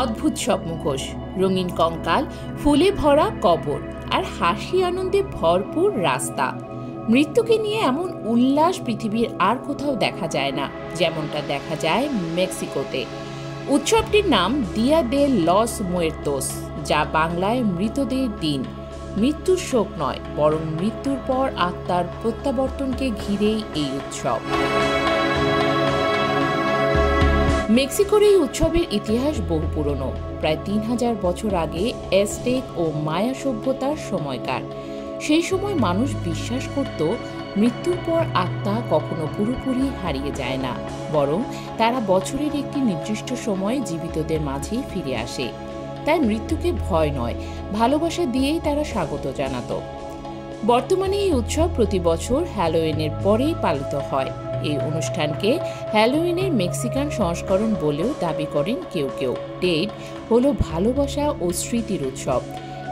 অদ্ভুত সব মুখোশ, রঙিন কঙ্কাল, ফুলে ভরা কবর আর হাসি আনন্দে ভরপুর রাস্তা। মৃত্যুকে নিয়ে এমন উল্লাস পৃথিবীর আর কোথাও দেখা যায় না, যেমনটা দেখা যায় মেক্সিকোতে। উৎসবটির নাম দিয়া দে লস মুয়ের্তোস, যা বাংলায় মৃতদের দিন। মৃত্যুর শোক নয়, বরং মৃত্যুর পর আত্মার প্রত্যাবর্তনকে ঘিরেই এই উৎসব। মেক্সিকোর এই উৎসবের ইতিহাস বহু পুরনো, প্রায় ৩,০০০ বছর আগে অ্যাজটেক ও মায়া সভ্যতার সময়কার। সেই সময় মানুষ বিশ্বাস করত মৃত্যুর পর আত্মা কখনো পুরোপুরি হারিয়ে যায় না, বরং তারা বছরের একটি নির্দিষ্ট সময়ে জীবিতদের মাঝে ফিরে আসে। তাই মৃত্যুকে ভয় নয়, ভালোবাসা দিয়েই তারা স্বাগত জানাত। বর্তমানে এই উৎসব প্রতি বছর হ্যালোউইনের পরেই পালিত হয়। এই অনুষ্ঠানকে হ্যালোউইনের মেক্সিকান সংস্করণ বলেও দাবি করেন কেউ কেউ। ডেড হলো ভালোবাসা ও স্মৃতির উৎসব।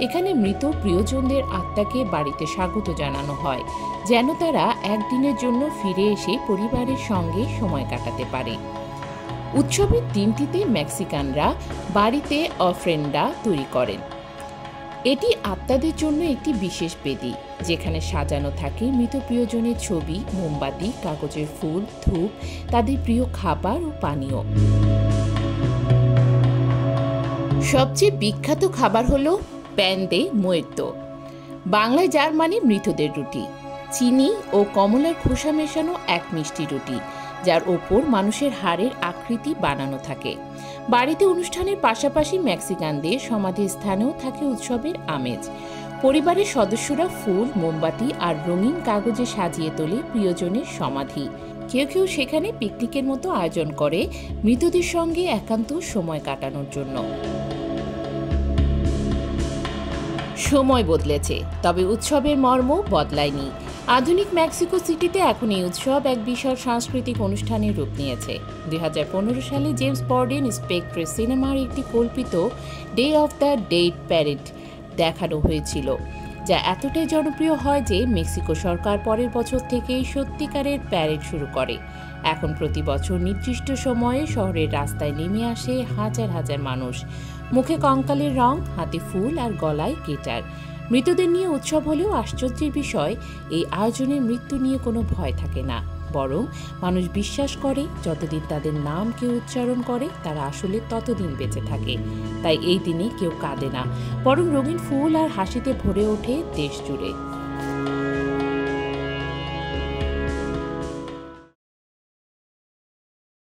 এখানে মৃত প্রিয়জনদের আত্মাকে বাড়িতে স্বাগত জানানো হয়, যেন তারা একদিনের জন্য ফিরে এসে পরিবারের সঙ্গে সময় কাটাতে পারে। উৎসবের দিনটিতে মেক্সিকানরা বাড়িতে অফরেন্ডা তৈরি করেন। এটি আত্মাদের জন্য একটি বিশেষ বেদি, যেখানে সাজানো থাকে মৃত প্রিয়জনের ছবি, মোমবাতি, কাগজের ফুল, ধূপ, তাদের প্রিয় খাবার ও পানীয়। সবচেয়ে বিখ্যাত খাবার হলো প্যান দে মুয়ের্তো, বাংলায় যার মানে মৃতদের রুটি। চিনি ও কমলার খোসা মেশানো এক মিষ্টি রুটি, যার ওপর মানুষের হাড়ের আকৃতি বানানো থাকে। বাড়িতে অনুষ্ঠানের পাশাপাশি মেক্সিকানদের সমাধিস্থানেও থাকে উৎসবের আমেজ। পরিবারের সদস্যরা ফুল, মোমবাতি আর রঙিন কাগজে সাজিয়ে তোলে প্রিয়জনের সমাধি। কেউ কেউ সেখানে পিকনিকের মতো আয়োজন করে মৃতদের সঙ্গে একান্ত সময় কাটানোর জন্য। সময় বদলেছে, তবে উৎসবের মর্ম বদলায়নি। আধুনিক মেক্সিকো সিটিতে এখন এই উৎসব এক বিশাল সাংস্কৃতিক অনুষ্ঠানের রূপ নিয়েছে। ২০১৫ সালে জেমস বর্ডেন স্পেকট্রে সিনেমার একটি কল্পিত day of the dead parade দেখানো হয়েছিল, যা এতটাই জনপ্রিয় হয় যে মেক্সিকো সরকার পরের বছর থেকেই সত্যিকারের প্যারেড শুরু করে। এখন প্রতি বছর নির্দিষ্ট সময়ে শহরের রাস্তায় নেমে আসে হাজার হাজার মানুষ, মুখে কঙ্কালের রং, হাতে ফুল আর গলায় গিটার। মৃতদের নিয়ে উৎসব হলেও আশ্চর্যের বিষয়, এই আয়োজনের মৃত্যু নিয়ে কোনো ভয় থাকে না, বরং মানুষ বিশ্বাস করে যতদিন তাদের নাম কেউ উচ্চারণ করে তারা আসলে ততদিন বেঁচে থাকে। তাই এই দিনে কেউ কাঁদে না, বরং রঙিন ফুল আর হাসিতে ভরে ওঠে দেশ জুড়ে।